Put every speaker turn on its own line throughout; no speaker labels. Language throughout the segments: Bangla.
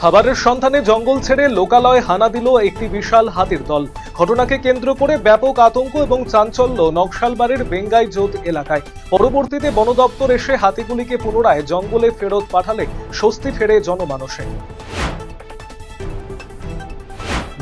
খাবারের সন্ধানে জঙ্গল ছেড়ে লোকালয়ে হানা দিল একটি বিশাল হাতির দল। ঘটনাকে কেন্দ্র করে ব্যাপক আতঙ্ক এবং চাঞ্চল্য নকশালবাড়ির বেঙ্গাই জোত এলাকায়। পরবর্তীতে বন দপ্তর এসে হাতিগুলিকে পুনরায় জঙ্গলে ফেরত পাঠালে স্বস্তি ফেরে জনমানসে।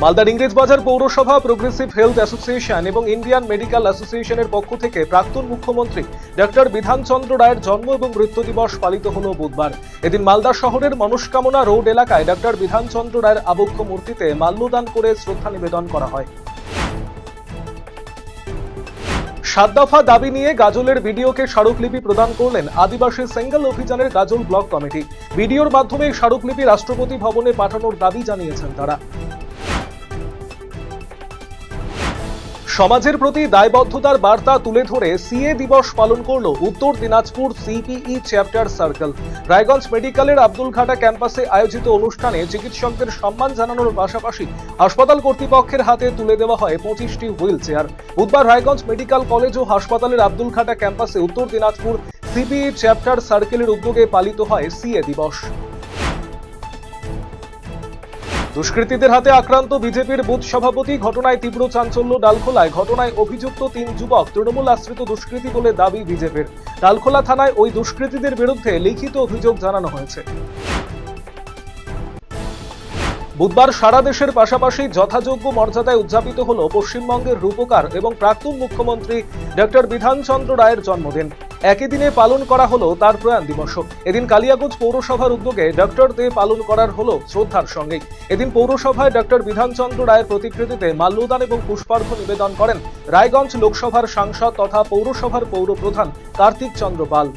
মালদার ইংরেজবাজার পৌরসভা, প্রোগ্রেসিভ হেলথ অ্যাসোসিয়েশন এবং ইন্ডিয়ান মেডিকেল অ্যাসোসিয়েশনের পক্ষ থেকে প্রাক্তন মুখ্যমন্ত্রী ডক্টর বিধানচন্দ্র রায়ের জন্ম এবং মৃত্যু দিবস পালিত হল বুধবার। এদিন মালদা শহরের মনস্কামনা রোড এলাকায় ডক্টর বিধানচন্দ্র রায়ের আবক্ষ মূর্তিতে মাল্যদান করে শ্রদ্ধা নিবেদন করা হয়। 7 দফা দাবি নিয়ে গাজলের বিডিওকে স্মারকলিপি প্রদান করলেন আদিবাসী সেঙ্গেল অভিযানের গাজল ব্লক কমিটি। বিডিওর মাধ্যমে স্মারকলিপি রাষ্ট্রপতি ভবনে পাঠানোর দাবি জানিয়েছেন তারা। সমাজের প্রতি দায়বদ্ধতার বার্তা তুলে ধরে সিএ দিবস পালন করল উত্তর Dinajpur CPE chapter circle. Raiganj মেডিকেলের আব্দুলঘাটা ক্যাম্পাসে আয়োজিত অনুষ্ঠানে চিকিৎসকদের সম্মান জানানোর পাশাপাশি হাসপাতাল কর্তৃপক্ষের হাতে তুলে দেওয়া হয় 25টি হুইল চেয়ার। বুধবার রায়গঞ্জ মেডিকেল কলেজ ও হাসপাতালের আব্দুলঘাটা ক্যাম্পাসে উত্তর দিনাজপুর সিপিই চ্যাপ্টার সার্কেলের উদ্যোগে পালিত হয় সিএ দিবস। দুষ্কৃতীদের হাতে আক্রান্ত বিজেপির বুথ সভাপতি, ঘটনায় তীব্র চাঞ্চল্য ডালখোলায়। ঘটনায় অভিযুক্ত 3 যুবক তৃণমূল আশ্রিত দুষ্কৃতী বলে দাবি বিজেপির। ডালখোলা থানায় ওই দুষ্কৃতীদের বিরুদ্ধে লিখিত অভিযোগ জানানো হয়েছে। বুধবার সারা দেশের পাশাপাশি যথাযোগ্য মর্যাদায় উদযাপিত হল পশ্চিমবঙ্গের রূপকার এবং প্রাক্তন মুখ্যমন্ত্রী ডক্টর বিধানচন্দ্র রায়ের জন্মদিন। একই দিনে পালন করা হলো তার প্রয়াণ দিবস। এদিন কালিয়াগঞ্জ পৌরসভার উদ্যোগে ডক্টর ডে পালন করার হলো শ্রদ্ধার সঙ্গে। এদিন পৌরসভায় ডক্টর বিধানচন্দ্র রায়ের প্রতিকৃতিতে মাল্যদান এবং পুষ্পার্ঘ্য নিবেদন করেন রায়গঞ্জ লোকসভার সাংসদ তথা পৌরসভার পৌরপ্রধান কার্তিক চন্দ্র পাল।